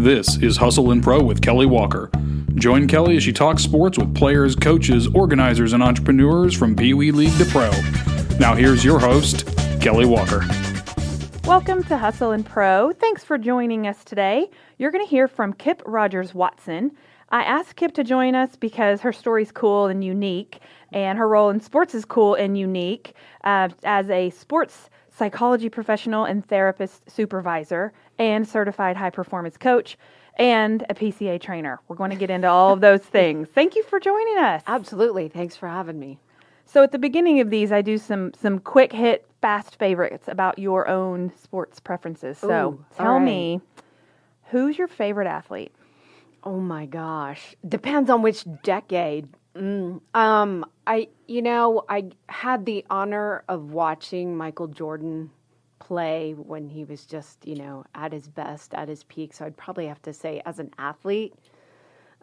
This is Hustle and Pro with Kelly Walker. Join Kelly as she talks sports with players, coaches, organizers, and entrepreneurs from Pee Wee League to Pro. Now here's your host, Kelly Walker. Welcome to Hustle and Pro. Thanks for joining us today. You're going to hear from Kip Rogers-Watson. I asked Kip to join us because her story's cool and unique, and her role in sports is cool and unique as a sports psychology professional and therapist supervisor and certified high-performance coach and a PCA trainer. We're going to get into all of those things. Thank you for joining us. Absolutely. Thanks for having me. So at the beginning of these, I do some quick hit, fast favorites about your own sports preferences. So tell me, who's your favorite athlete? Oh my gosh. Depends on which decade. I had the honor of watching Michael Jordan play when he was just, at his best, at his peak. So I'd probably have to say as an athlete,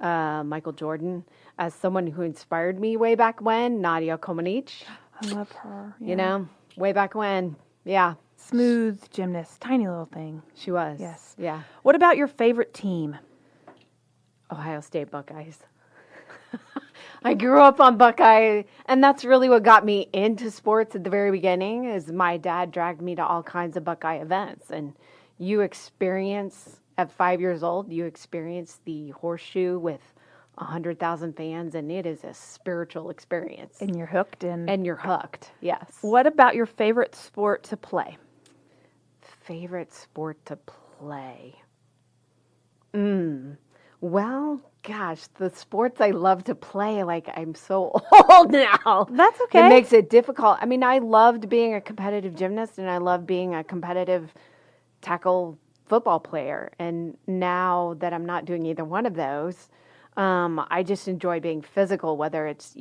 Michael Jordan. As someone who inspired me way back when, Nadia Comaneci. I love her. Yeah. Way back when. Yeah. Smooth gymnast, tiny little thing. She was. Yes. Yeah. What about your favorite team? Ohio State Buckeyes. I grew up on Buckeye, and that's really what got me into sports at the very beginning, is my dad dragged me to all kinds of Buckeye events. And you experience, at 5 years old, you experience the horseshoe with 100,000 fans, and it is a spiritual experience. And you're hooked. And you're hooked, yes. What about your favorite sport to play? Favorite sport to play? Well, gosh, the sports I love to play, I'm so old now. That's okay. It makes it difficult. I mean, I loved being a competitive gymnast, and I love being a competitive tackle football player. And now that I'm not doing either one of those, I just enjoy being physical, whether it's,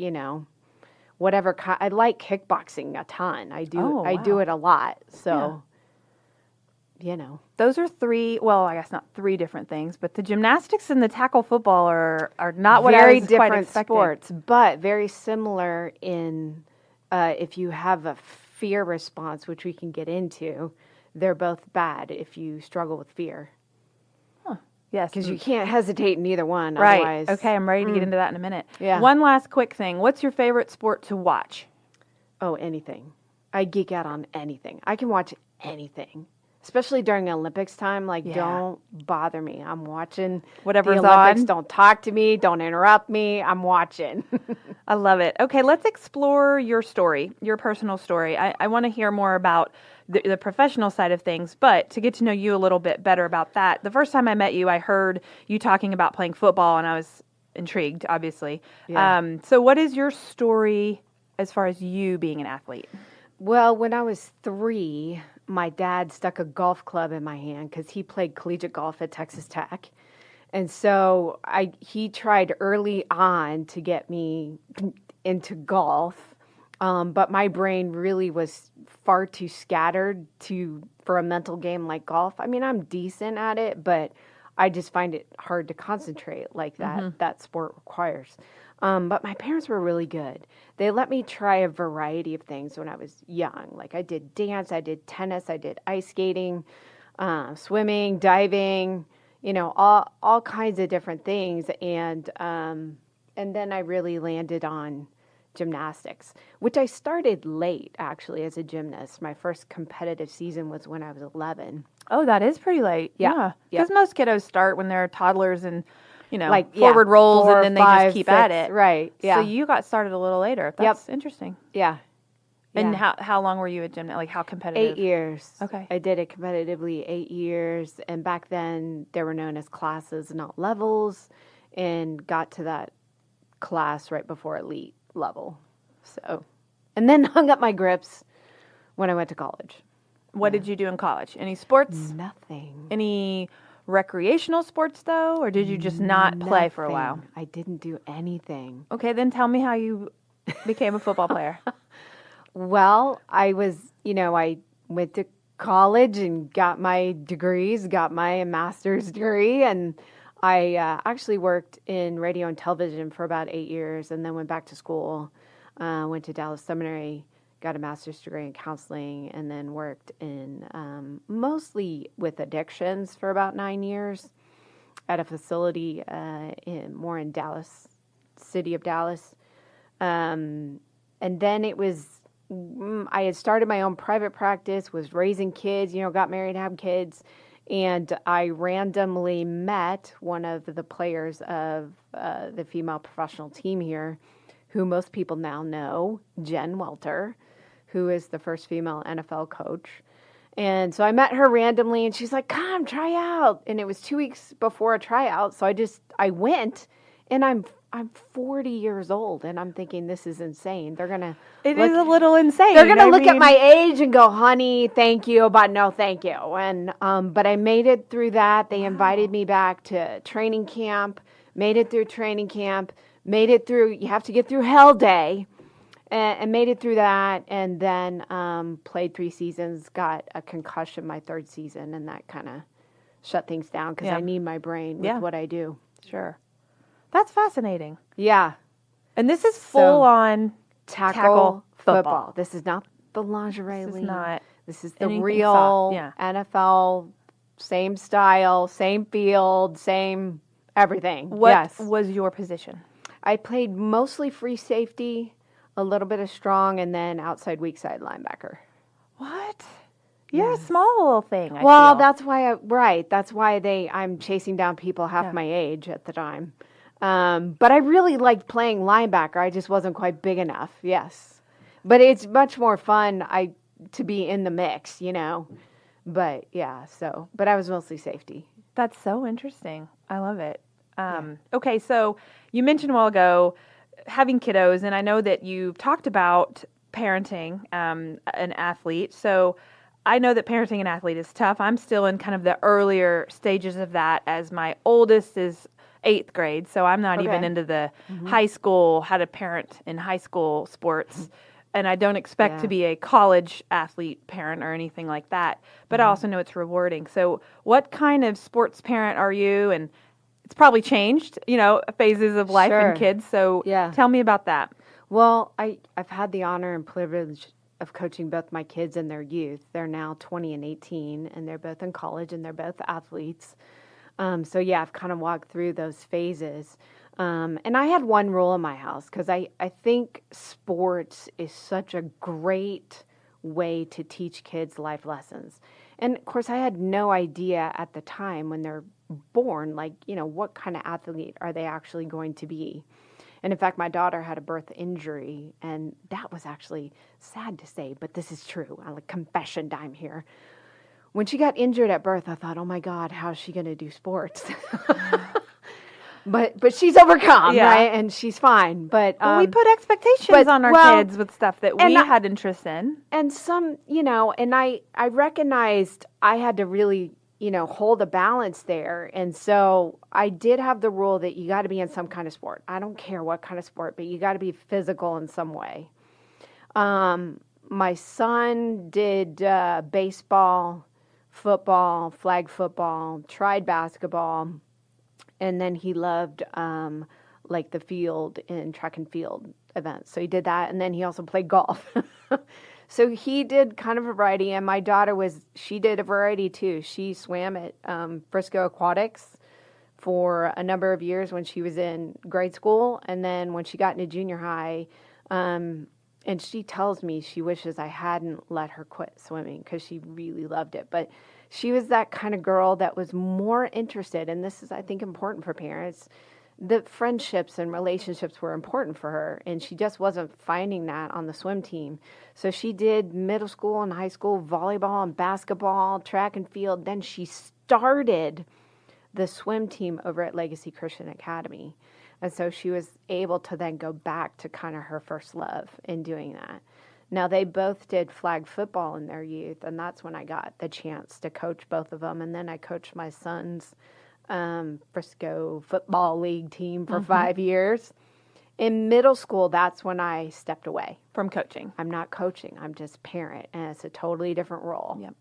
whatever. I like kickboxing a ton. I do. I do it a lot. So, Those are three, well, I guess not three different things, but the gymnastics and the tackle football are not what I was quite expecting. Sports, but very similar in if you have a fear response, which we can get into, they're both bad if you struggle with fear. Huh. Yes. Because you can't hesitate in either one. Right. Otherwise. Okay, I'm ready to get into that in a minute. Yeah. One last quick thing. What's your favorite sport to watch? Oh, anything. I geek out on anything. I can watch anything. Especially during Olympics time, don't bother me. I'm watching whatever's the Olympics. On. Don't talk to me. Don't interrupt me. I'm watching. I love it. Okay, let's explore your story, your personal story. I want to hear more about the professional side of things, but to get to know you a little bit better about that, the first time I met you, I heard you talking about playing football, and I was intrigued, obviously. Yeah. So what is your story as far as you being an athlete? Well, when I was 3, my dad stuck a golf club in my hand because he played collegiate golf at Texas Tech. And so he tried early on to get me into golf, but my brain really was far too scattered for a mental game like golf. I mean, I'm decent at it, but I just find it hard to concentrate like that sport requires. But my parents were really good. They let me try a variety of things when I was young. I did dance, I did tennis, I did ice skating, swimming, diving, all kinds of different things. And then I really landed on gymnastics, which I started late, actually, as a gymnast. My first competitive season was when I was 11. Oh, that is pretty late. Yeah. Because most kiddos start when they're toddlers and forward rolls, 4, and then they 5, just keep 6, at it. Right, yeah. So you got started a little later. That's interesting. Yeah. And how long were you at gym? How competitive? 8 years. Okay. I did it competitively 8 years. And back then, they were known as classes, not levels. And got to that class right before elite level. So, and then hung up my grips when I went to college. What did you do in college? Any sports? Nothing. Any recreational sports, though? Or did you just not play for a while? I didn't do anything. Okay, then tell me how you became a football player. Well, I was, I went to college and got my degrees, got my master's degree, and I actually worked in radio and television for about 8 years, and then went back to school, went to Dallas Seminary, got a master's degree in counseling, and then worked in mostly with addictions for about 9 years. at a facility in Dallas, city of Dallas. And then it was, I had started my own private practice, was raising kids, got married, had kids. And I randomly met one of the players of the female professional team here, who most people now know, Jen Welter, who is the first female NFL coach. And so I met her randomly, and she's like, "Come, try out." And it was 2 weeks before a tryout, so I went, and I'm 40 years old, and I'm thinking, this is insane. It is a little insane. They're gonna look at my age and go, "Honey, thank you, but no, thank you." And but I made it through that. They invited me back to training camp. Made it through training camp. Made it through. You have to get through Hell Day. And made it through that, and then played 3 seasons, got a concussion my 3rd season, and that kind of shut things down because I need my brain with what I do. Sure. That's fascinating. Yeah. And this is full on tackle football. This is not the lingerie league. Not. This is the real NFL, same style, same field, same everything. What was your position? I played mostly free safety, a little bit of strong, and then outside weak side linebacker. What? You're a small little thing. I Well, feel. that's why that's why I'm chasing down people half my age at the time. But I really liked playing linebacker. I just wasn't quite big enough. Yes. But it's much more fun to be in the mix, But yeah, but I was mostly safety. That's so interesting. I love it. Okay, so you mentioned a while ago having kiddos, and I know that you've talked about parenting an athlete. So I know that parenting an athlete is tough. I'm still in kind of the earlier stages of that, as my oldest is 8th grade. So I'm not even into the high school, how to parent in high school sports. And I don't expect to be a college athlete parent or anything like that. But I also know it's rewarding. So what kind of sports parent are you? And it's probably changed, phases of life and kids. So tell me about that. Well, I've had the honor and privilege of coaching both my kids and their youth. They're now 20 and 18, and they're both in college, and they're both athletes. So I've kind of walked through those phases. And I had one rule in my house, because I think sports is such a great way to teach kids life lessons. And of course, I had no idea at the time when they're born, what kind of athlete are they actually going to be? And in fact, my daughter had a birth injury, and that was actually sad to say, but this is true. Confession time here. When she got injured at birth, I thought, oh my God, how's she going to do sports? But she's overcome, right? And she's fine. But we put expectations on our kids with stuff that we had interest in. And some, and I recognized I had to really, hold a balance there. And so I did have the rule that you got to be in some kind of sport. I don't care what kind of sport, but you got to be physical in some way. My son did baseball, football, flag football, tried basketball. And then he loved the field and track and field events. So he did that. And then he also played golf. So he did kind of a variety. And my daughter she did a variety too. She swam at Frisco Aquatics for a number of years when she was in grade school. And then when she got into junior high, and she tells me she wishes I hadn't let her quit swimming because she really loved it. But she was that kind of girl that was more interested, and this is, I think, important for parents. The friendships and relationships were important for her, and she just wasn't finding that on the swim team. So she did middle school and high school volleyball and basketball, track and field. Then she started the swim team over at Legacy Christian Academy. And so she was able to then go back to kind of her first love in doing that. Now, they both did flag football in their youth, and that's when I got the chance to coach both of them. And then I coached my son's Frisco Football League team for 5 years. In middle school, that's when I stepped away. From coaching. I'm not coaching. I'm just parent, and it's a totally different role. Yep.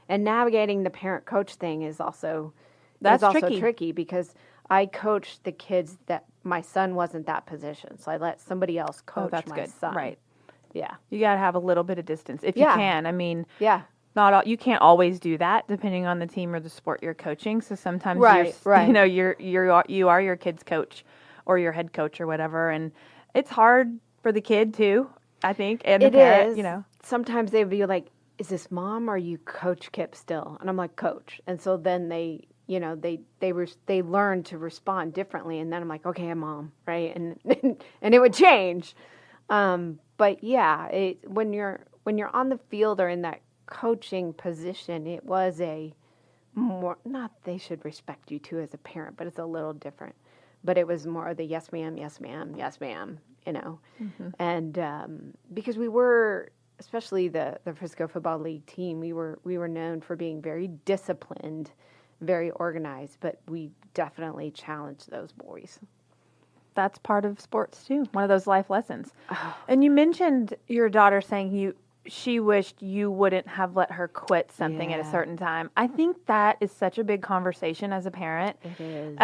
And navigating the parent-coach thing is also tricky because I coached the kids that my son wasn't that position. So I let somebody else coach my son. Right. Yeah. You got to have a little bit of distance if you can. I mean, not all, you can't always do that depending on the team or the sport you're coaching. So sometimes Right. you are your kid's coach or your head coach or whatever, and it's hard for the kid too, I think, and the It parent, is. Sometimes they'd be like, "Is this mom or are you Coach Kip still?" And I'm like, "Coach." And so then they learn to respond differently. And then I'm like, "Okay, I'm mom," right? And and it would change. But yeah, when you're on the field or in that coaching position, it was a more, not they should respect you too as a parent, but it's a little different. But it was more the yes ma'am, yes ma'am, yes ma'am, and because we were, especially the Frisco Football League team, we were known for being very disciplined, very organized, but we definitely challenged those boys. That's part of sports too. One of those life lessons. Oh. And you mentioned your daughter saying she wished you wouldn't have let her quit something at a certain time. I think that is such a big conversation as a parent. It is.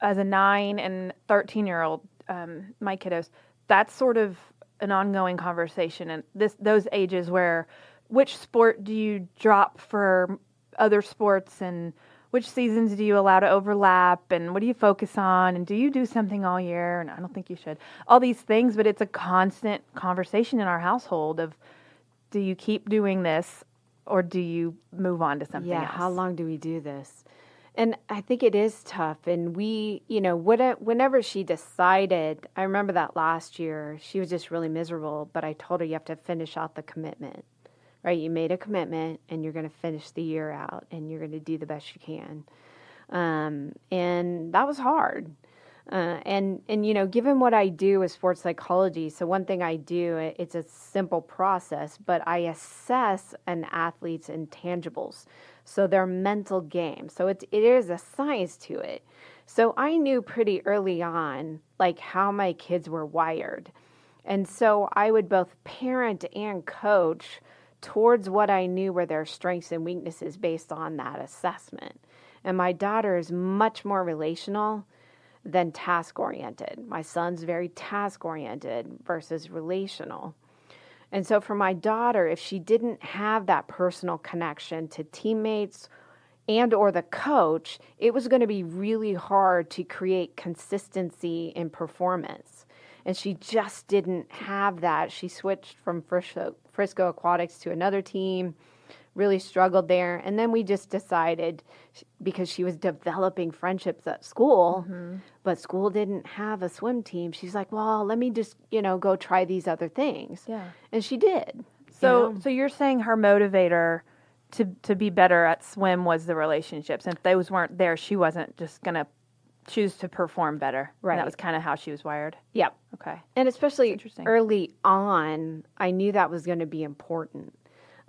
As a 9 and 13-year-old, my kiddos, that's sort of an ongoing conversation. And those ages where, which sport do you drop for other sports, and which seasons do you allow to overlap, and what do you focus on, and do you do something all year? And I don't think you should. All these things, but it's a constant conversation in our household of, do you keep doing this, or do you move on to something else? Yeah, how long do we do this? And I think it is tough. And we, whenever she decided, I remember that last year, she was just really miserable, but I told her you have to finish out the commitment. Right, you made a commitment, and you're going to finish the year out, and you're going to do the best you can, and that was hard. And given what I do with sports psychology, so one thing I do, it's a simple process, but I assess an athlete's intangibles, so their mental game. So it is a science to it. So I knew pretty early on, like, how my kids were wired, and so I would both parent and coach towards what I knew were their strengths and weaknesses based on that assessment. And my daughter is much more relational than task-oriented. My son's very task-oriented versus relational. And so for my daughter, if she didn't have that personal connection to teammates and or the coach, it was going to be really hard to create consistency in performance. And she just didn't have that. She switched from Frisco Aquatics to another team, really struggled there. And then we just decided, because she was developing friendships at school, but school didn't have a swim team. She's like, well, let me just, go try these other things. Yeah. And she did. So you're saying her motivator to be better at swim was the relationships. And if those weren't there, she wasn't just going to choose to perform better. Right. And that was kind of how she was wired. Yep. Okay. And especially early on, I knew that was going to be important.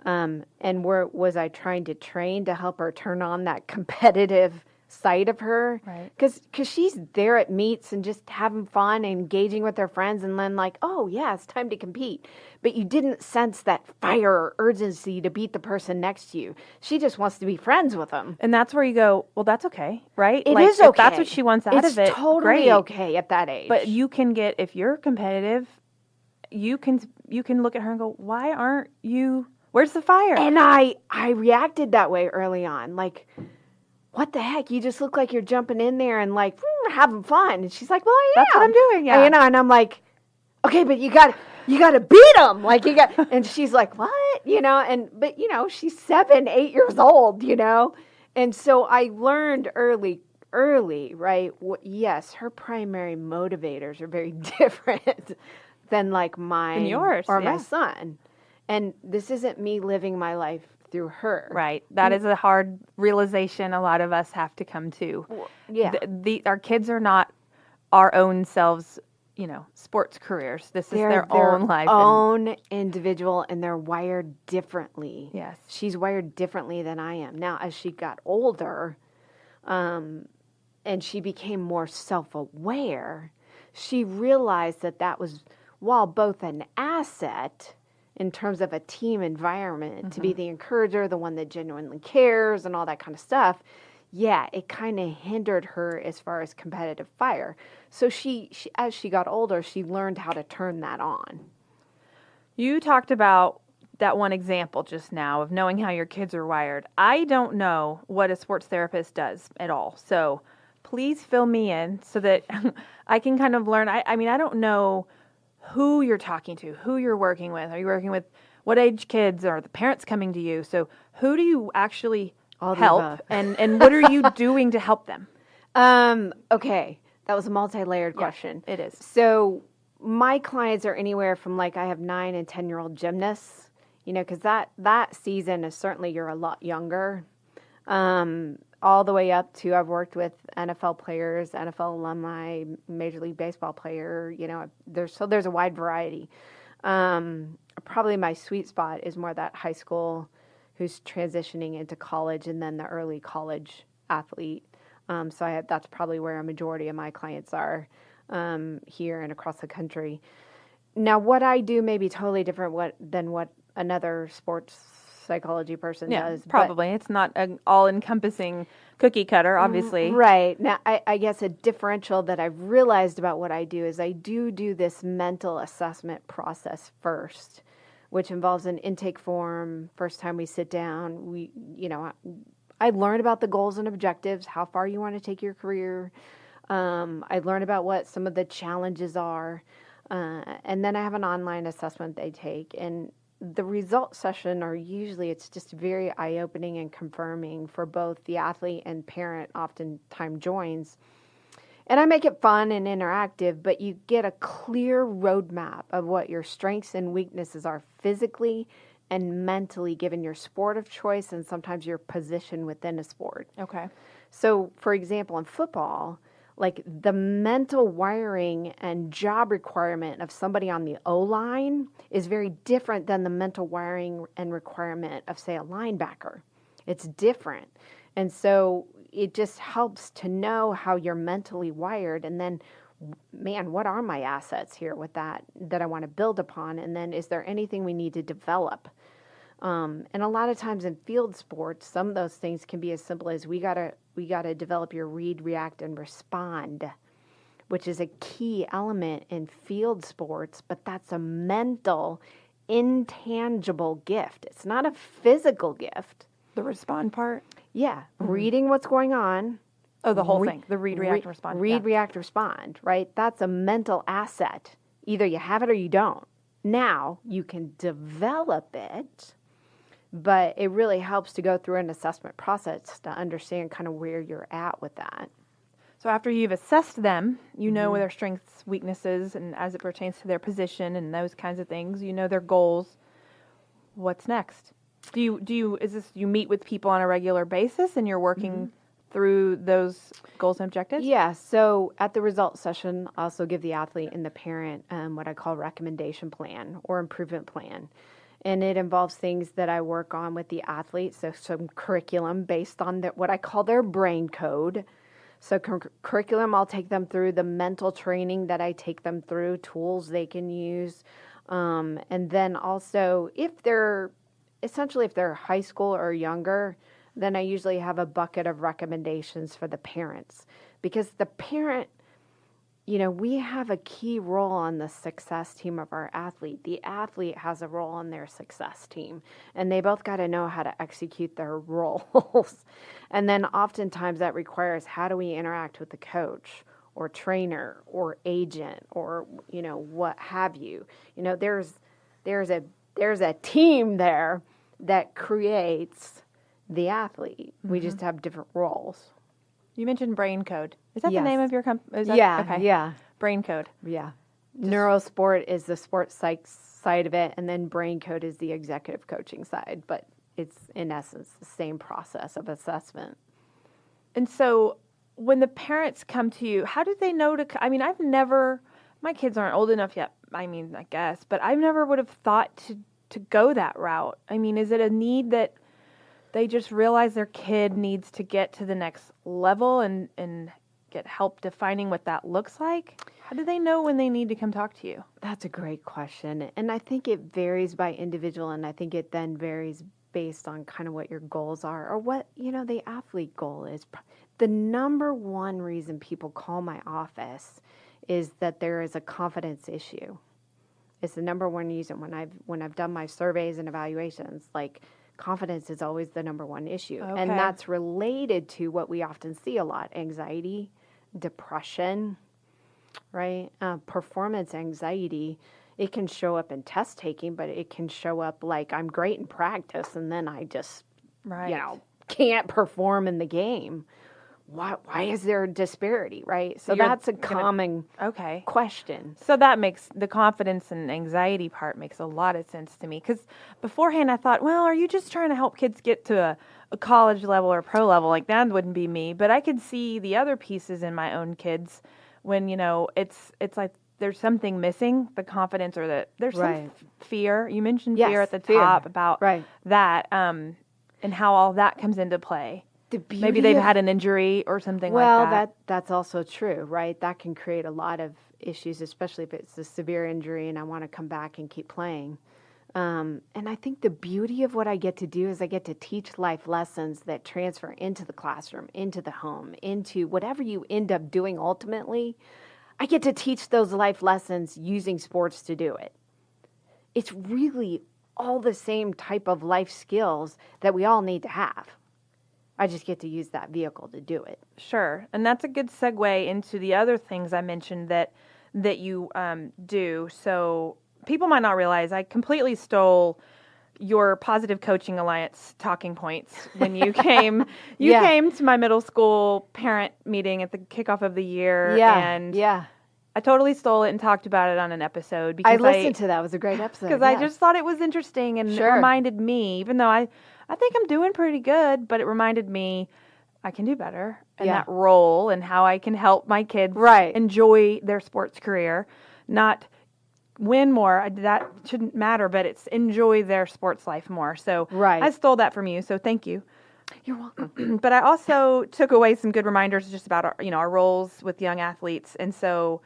And was I trying to train to help her turn on that competitive side of her? Right. Because she's there at meets and just having fun and engaging with her friends, and then like, oh yeah, it's time to compete. But you didn't sense that fire or urgency to beat the person next to you. She just wants to be friends with them. And that's where you go, well, that's okay, right? It is okay. If that's what she wants out of it, it's totally great. Okay at that age. But you can get, if you're competitive, you can look at her and go, why aren't you, where's the fire? And I reacted that way early on. Like, what the heck? You just look like you're jumping in there and like having fun. And she's like, well, I am. That's what I'm doing, yeah. And I'm like, okay, but you got to beat them. Like and she's like, what? But she's 7, 8 years old, And so I learned early, right? Yes, her primary motivators are very different than like mine and yours, or my son. And this isn't me living my life through her. Right. That is a hard realization a lot of us have to come to. Yeah. Our kids are not our own selves, sports careers. This is their own life. Own individual, and they're wired differently. Yes. She's wired differently than I am. Now, as she got older, and she became more self-aware, she realized that was, while both an asset in terms of a team environment, to be the encourager, the one that genuinely cares and all that kind of stuff, yeah, it kind of hindered her as far as competitive fire. So she, as she got older, she learned how to turn that on. You talked about that one example just now of knowing how your kids are wired. I don't know what a sports therapist does at all. So please fill me in so that I can kind of learn. I mean, I don't know who you're talking to, who you're working with. Are you working with what age kids? Are the parents coming to you? So who do you actually All the help? above. And what are you doing to help them? Okay. That was a multi-layered question. It is. So my clients are anywhere from I have 9 and 10-year-old gymnasts, because that season is certainly you're a lot younger. All the way up to I've worked with NFL players, NFL alumni, Major League Baseball player, there's a wide variety. Probably my sweet spot is more that high school who's transitioning into college and then the early college athlete. That's probably where a majority of my clients are here and across the country. Now, what I do may be totally different than what another sports psychology person does. Probably. It's not an all-encompassing cookie cutter, obviously. Right. Now, I guess a differential that I've realized about what I do is I do this mental assessment process first, which involves an intake form. First time we sit down, I learn about the goals and objectives, how far you want to take your career. I learn about what some of the challenges are. And then I have an online assessment they take. And the result session it's just very eye-opening and confirming for both the athlete and parent oftentimes joins. And I make it fun and interactive, but you get a clear roadmap of what your strengths and weaknesses are physically and mentally given your sport of choice and sometimes your position within a sport. Okay. So, for example, in football, the mental wiring and job requirement of somebody on the O-line is very different than the mental wiring and requirement of, say, a linebacker. It's different. And so it just helps to know how you're mentally wired. And then, man, what are my assets here with that I want to build upon? And then is there anything we need to develop? And a lot of times in field sports, some of those things can be as simple as we gotta develop your read, react, and respond, which is a key element in field sports, but that's a mental, intangible gift. It's not a physical gift. The respond part? Yeah. Mm-hmm. Reading what's going on. Oh, the whole thing. The read, react, respond. Read, react, respond, right? That's a mental asset. Either you have it or you don't. Now, you can develop it, but it really helps to go through an assessment process to understand kind of where you're at with that. So after you've assessed them, you know their strengths, weaknesses, and as it pertains to their position and those kinds of things, you know their goals. What's next? You meet with people on a regular basis and you're working through those goals and objectives? Yeah. So at the results session, I also give the athlete and the parent what I call recommendation plan or improvement plan. And it involves things that I work on with the athlete. So some curriculum based on what I call their brain code. So curriculum, I'll take them through the mental training that I take them through, tools they can use. And then also if they're high school or younger, then I usually have a bucket of recommendations for the parents. Because the parent, we have a key role on the success team of our athlete. The athlete has a role on their success team, and they both got to know how to execute their roles. And then oftentimes that requires how do we interact with the coach or trainer or agent or, what have you. There's a team there that creates the athlete. We just have different roles. You mentioned brain code. Is that the Yes. name of your company? Yeah, Okay. yeah. Brain code. Yeah. Neurosport is the sports psych side of it, and then brain code is the executive coaching side. But it's, in essence, the same process of assessment. And so when the parents come to you, how do they know my kids aren't old enough yet, I guess, but I never would have thought to go that route. Is it a need that they just realize their kid needs to get to the next level and get help defining what that looks like? How do they know when they need to come talk to you? That's a great question. And I think it varies by individual, and I think it then varies based on kind of what your goals are or what, the athlete goal is. The number one reason people call my office is that there is a confidence issue. It's the number one reason when I've done my surveys and evaluations, like confidence is always the number one issue. Okay. And that's related to what we often see a lot, anxiety, depression, right? Performance anxiety. It can show up in test taking, but it can show up like I'm great in practice and then I just, can't perform in the game. Why is there a disparity, right? So that's a common question. So that makes the confidence and anxiety part makes a lot of sense to me. Because beforehand I thought, well, are you just trying to help kids get to a college level or pro level? Like that wouldn't be me. But I could see the other pieces in my own kids when, it's like there's something missing, the confidence or there's some fear. You mentioned fear at the top about that and how all that comes into play. Maybe they've had an injury or something like that. Well, that's also true, right? That can create a lot of issues, especially if it's a severe injury and I want to come back and keep playing. And I think the beauty of what I get to do is I get to teach life lessons that transfer into the classroom, into the home, into whatever you end up doing ultimately. I get to teach those life lessons using sports to do it. It's really all the same type of life skills that we all need to have. I just get to use that vehicle to do it. Sure. And that's a good segue into the other things I mentioned that you do. So people might not realize I completely stole your Positive Coaching Alliance talking points when you came. You came to my middle school parent meeting at the kickoff of the year. And I totally stole it and talked about it on an episode. Because I listened to that. It was a great episode. Because I just thought it was interesting and it reminded me, even though I think I'm doing pretty good, but it reminded me I can do better in that role and how I can help my kids enjoy their sports career, not win more. That shouldn't matter, but it's enjoy their sports life more. So I stole that from you, so thank you. You're welcome. But I also took away some good reminders just about our roles with young athletes. And so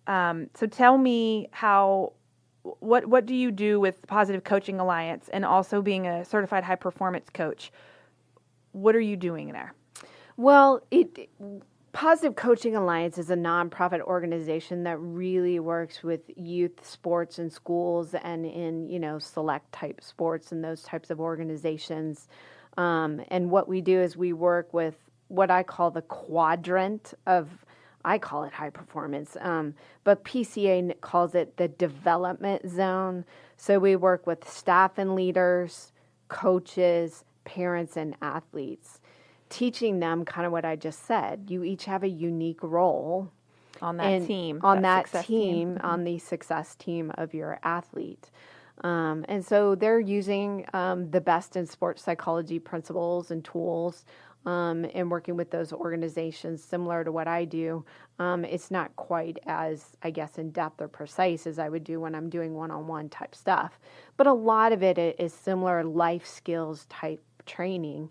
tell me what do you do with Positive Coaching Alliance and also being a certified high performance coach? What are you doing there? Well, Positive Coaching Alliance is a nonprofit organization that really works with youth sports in schools and in, select type sports and those types of organizations. And what we do is we work with what I call the quadrant of, I call it high performance, but PCA calls it the development zone. So we work with staff and leaders, coaches, parents, and athletes, teaching them kind of what I just said. You each have a unique role on that team, on the success team of your athlete. And so they're using the best in sports psychology principles and tools and working with those organizations similar to what I do. It's not quite as, I guess, in depth or precise as I would do when I'm doing one-on-one type stuff. But a lot of it is similar life skills type training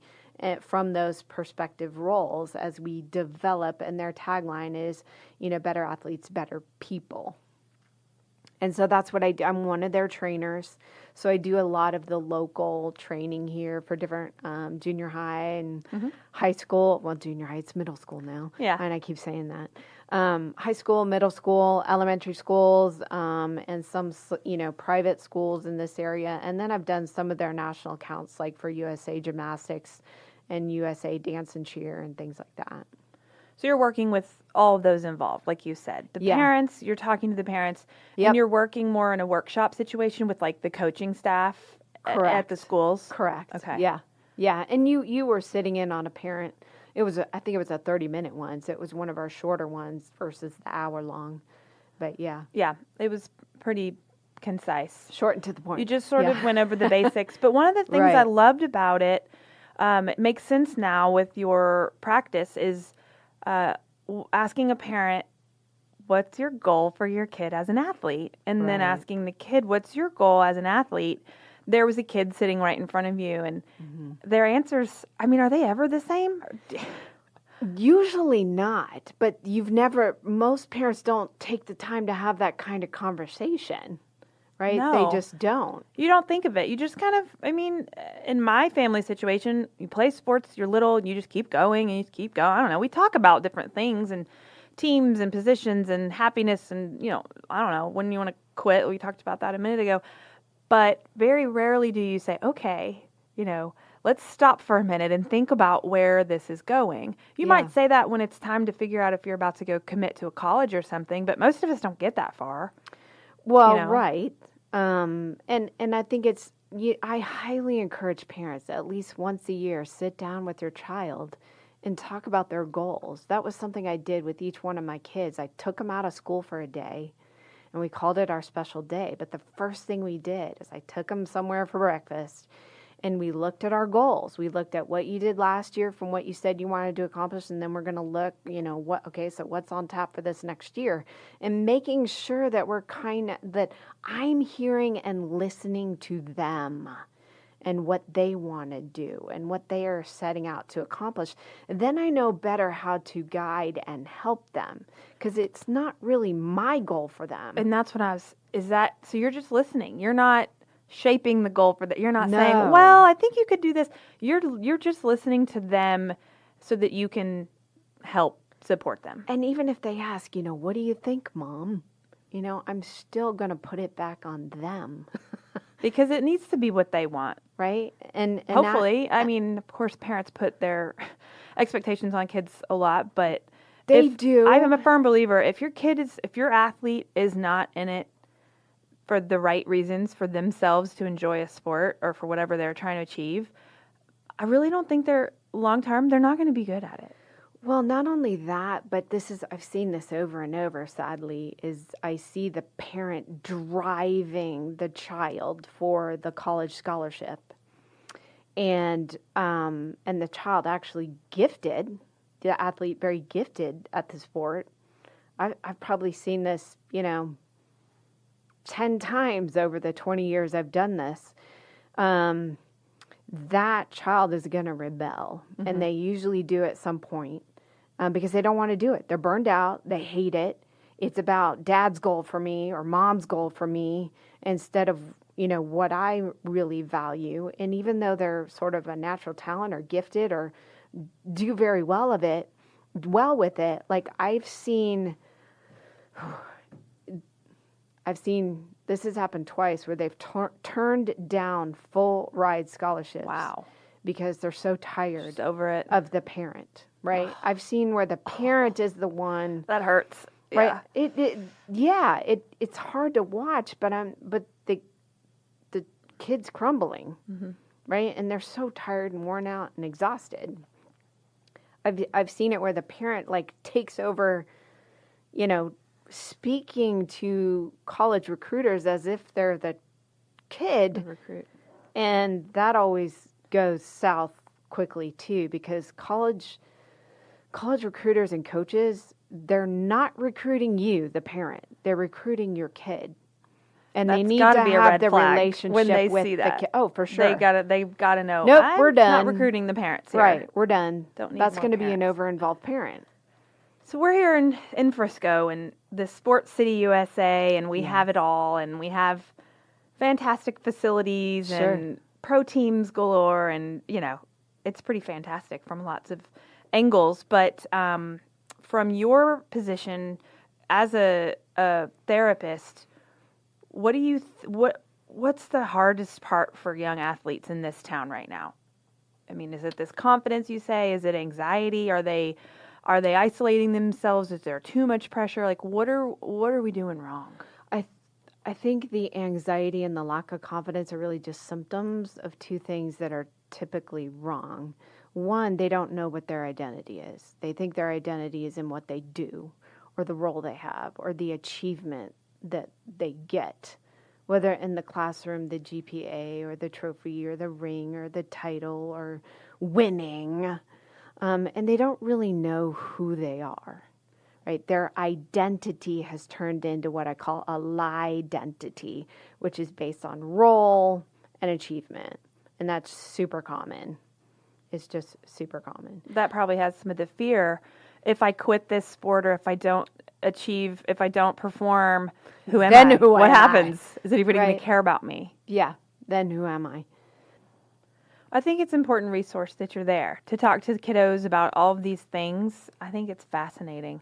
from those perspective roles as we develop. And their tagline is, better athletes, better people. And so that's what I do. I'm one of their trainers. So I do a lot of the local training here for different junior high and high school. Well, junior high, it's middle school now. Yeah. And I keep saying that. High school, middle school, elementary schools, and some, private schools in this area. And then I've done some of their national accounts, like for USA Gymnastics and USA Dance and Cheer and things like that. So you're working with all of those involved, like you said. The parents, you're talking to the parents, and you're working more in a workshop situation with like the coaching staff at the schools? Correct. Okay. Yeah. Yeah. And you were sitting in on a parent. I think it was a 30-minute one. So it was one of our shorter ones versus the hour long. But yeah. Yeah. It was pretty concise. Short and to the point. You just sort of went over the basics. But one of the things I loved about it, it makes sense now with your practice, is asking a parent, what's your goal for your kid as an athlete? And then asking the kid, what's your goal as an athlete? There was a kid sitting right in front of you, and their answers, are they ever the same? Usually not, but most parents don't take the time to have that kind of conversation, right? No. They just don't. You don't think of it. You just kind of, in my family situation, you play sports, you're little, and you just keep going and you just keep going. I don't know. We talk about different things and teams and positions and happiness and, I don't know, when you want to quit. We talked about that a minute ago. But very rarely do you say, okay, let's stop for a minute and think about where this is going. You might say that when it's time to figure out if you're about to go commit to a college or something, but most of us don't get that far. Well, right. And I think I highly encourage parents at least once a year, sit down with your child and talk about their goals. That was something I did with each one of my kids. I took them out of school for a day, and we called it our special day. But the first thing we did is I took them somewhere for breakfast, and we looked at our goals. We looked at what you did last year from what you said you wanted to accomplish, and then we're going to look, so what's on tap for this next year? And making sure that that I'm hearing and listening to them and what they want to do and what they are setting out to accomplish. Then I know better how to guide and help them, because it's not really my goal for them. And that's what so you're just listening. You're not shaping the goal for that. You're not saying, well, I think you could do this. You're just listening to them so that you can help support them. And even if they ask, what do you think, Mom? I'm still going to put it back on them. Because it needs to be what they want. Right? And hopefully, of course, parents put their expectations on kids a lot, but they do. I'm a firm believer, if your athlete is not in it for the right reasons for themselves to enjoy a sport or for whatever they're trying to achieve, I really don't think long term, they're not going to be good at it. Well, not only that, but I've seen this over and over, sadly, is I see the parent driving the child for the college scholarship. And the child actually gifted, the athlete very gifted at the sport. I've probably seen this, 10 times over the 20 years I've done this. That child is going to rebel. Mm-hmm. And they usually do at some point. Because they don't want to do it. They're burned out. They hate it. It's about dad's goal for me or mom's goal for me instead of, what I really value. And even though they're sort of a natural talent or gifted or do very well with it, like I've seen this has happened twice where they've turned down full ride scholarships. Wow. Because they're so tired just over it of the parent. Right, I've seen where the parent is the one that hurts. Right, it's hard to watch, but the kid's crumbling, mm-hmm. right, and they're so tired and worn out and exhausted. I've seen it where the parent takes over, speaking to college recruiters as if they're the kid, recruit, and that always goes south quickly too, because college recruiters and coaches, they're not recruiting you, the parent. They're recruiting your kid. And That's they need to have the relationship when they with see that. the kid. Oh, for sure. They've got to know, nope, we're done. Not recruiting the parents here. Right, we're done. That's going to be an over-involved parent. So we're here in Frisco, and the Sports City, USA, and we have it all, and we have fantastic facilities and pro teams galore, and, it's pretty fantastic from lots of angles. But from your position as a therapist, what do you what's the hardest part for young athletes in this town right now? I mean, is it this confidence you say? Is it anxiety? Are they isolating themselves? Is there too much pressure? Like, what are we doing wrong? I think the anxiety and the lack of confidence are really just symptoms of two things that are typically wrong. One, they don't know what their identity is. They think their identity is in what they do or the role they have or the achievement that they get, whether in the classroom, the GPA or the trophy or the ring or the title or winning. And they don't really know who they are, right? Their identity has turned into what I call a lie-identity, which is based on role and achievement. And that's super common. It's just super common. That probably has some of the fear. If I quit this sport or if I don't achieve, if I don't perform, who am I? What happens? Is anybody going to care about me? Yeah. Then who am I? I think it's an important resource that you're there to talk to the kiddos about all of these things. I think it's fascinating.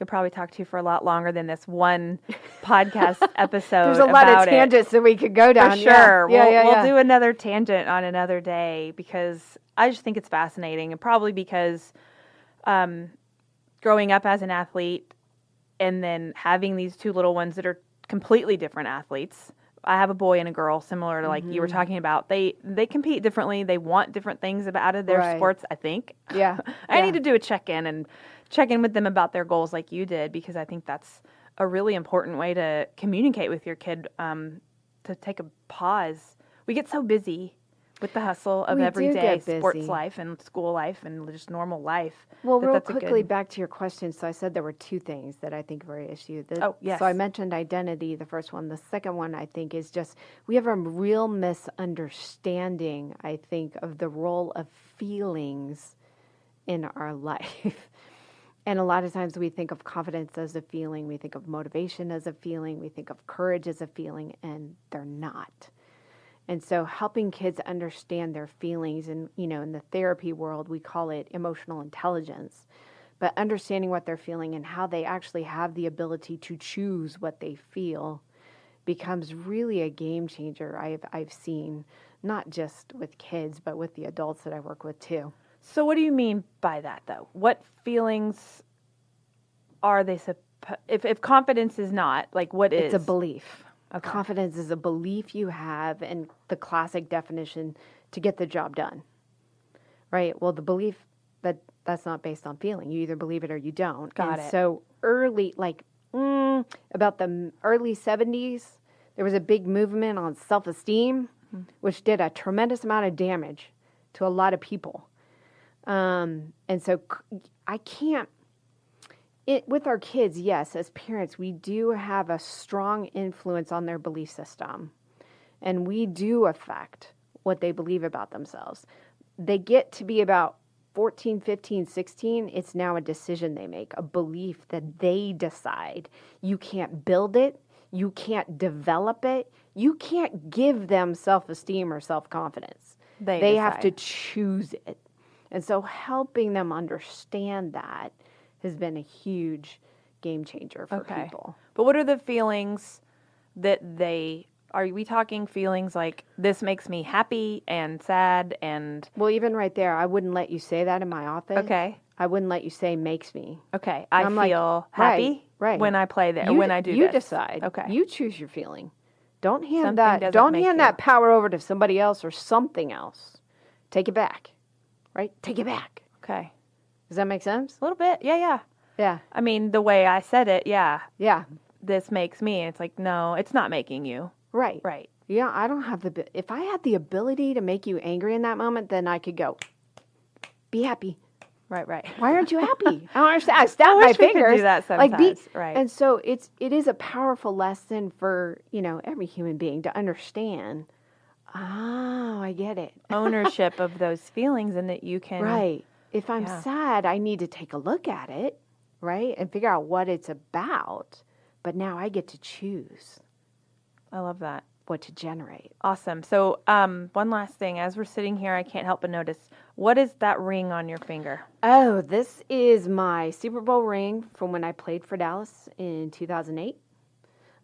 could probably talk to you for a lot longer than this one podcast episode. There's a lot of about tangents that we could go down. For sure. Yeah. We'll do another tangent on another day because I just think it's fascinating, and probably because growing up as an athlete and then having these two little ones that are completely different athletes. I have a boy and a girl, similar to like you were talking about. They compete differently. They want different things out of their sports, I think. Yeah. I need to do a check-in with them about their goals like you did, because I think that's a really important way to communicate with your kid, to take a pause. We get so busy with the hustle of everyday sports life and school life and just normal life. Well, real quickly, back to your question. So I said there were two things that I think are an issue. Yes. So I mentioned identity, the first one. The second one, I think, is just we have a real misunderstanding, I think, of the role of feelings in our life. And a lot of times we think of confidence as a feeling, we think of motivation as a feeling, we think of courage as a feeling, and they're not. And so helping kids understand their feelings, and, in the therapy world, we call it emotional intelligence, but understanding what they're feeling and how they actually have the ability to choose what they feel becomes really a game changer. I've seen, not just with kids, but with the adults that I work with too. So what do you mean by that, though? What feelings are they if confidence is not, like, what is? It's a belief. Okay. Confidence is a belief you have, and the classic definition, to get the job done, right? Well, the belief that's not based on feeling. You either believe it or you don't. Got it. So early, about the early 70s, there was a big movement on self-esteem, which did a tremendous amount of damage to a lot of people. And so I can't, with our kids, yes, as parents, we do have a strong influence on their belief system, and we do affect what they believe about themselves. They get to be about 14, 15, 16, it's now a decision they make, a belief that they decide. You can't build it. You can't develop it. You can't give them self-esteem or self-confidence. They have to choose it. And so helping them understand that has been a huge game changer for people. But what are the feelings that are we talking feelings like, this makes me happy and sad and... Well, even right there, I wouldn't let you say that in my office. Okay. I wouldn't let you say makes me. Okay. I feel happy when I play there, when I do this. You decide. Okay. You choose your feeling. Don't hand that power over to somebody else or something else. Take it back. Right? Take it back. Okay. Does that make sense? A little bit. Yeah. Yeah. I mean, the way I said it, yeah. Yeah. This makes me. It's like, no, it's not making you. Right. Right. Yeah, I don't have if I had the ability to make you angry in that moment, then I could go, be happy. Right. Why aren't you happy? I don't understand. I snap my fingers. We could do that sometimes. Right. And so it is a powerful lesson for, every human being to understand. Oh, I get it. Ownership of those feelings, and that you can... Right. If I'm sad, I need to take a look at it, right? And figure out what it's about. But now I get to choose. I love that. What to generate. Awesome. So one last thing. As we're sitting here, I can't help but notice, what is that ring on your finger? Oh, this is my Super Bowl ring from when I played for Dallas in 2008.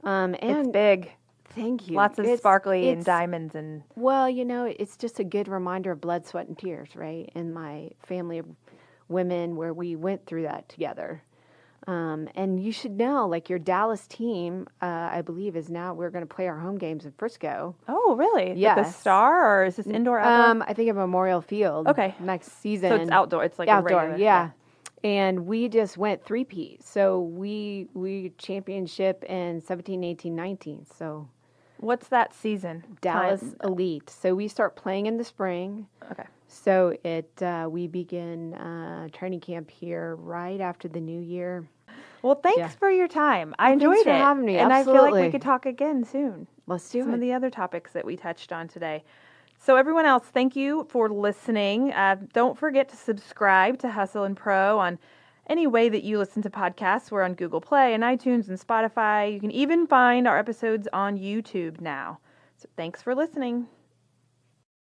It's big. Thank you. Lots of sparkly and diamonds and... Well, it's just a good reminder of blood, sweat, and tears, right? And my family of women where we went through that together. And you should know, like, your Dallas team, I believe, is now, we're going to play our home games in Frisco. Oh, really? Yes. With the Star, or is this indoor, outdoor? I think at Memorial Field. Okay. Next season. So it's outdoor. It's like outdoor, a regular. yeah. And we just went 3-peat. So we championship in 17, 18, 19. So... What's that season? Dallas Elite. So we start playing in the spring. Okay. So we begin training camp here right after the new year. Well, thanks for your time. I enjoyed Thanks for it. having me. And Absolutely. I feel like we could talk again soon. Let's do Some it. of the other topics that we touched on today. So everyone else, thank you for listening. Don't forget to subscribe to Hustle and Pro on any way that you listen to podcasts. We're on Google Play and iTunes and Spotify. You can even find our episodes on YouTube now. So thanks for listening.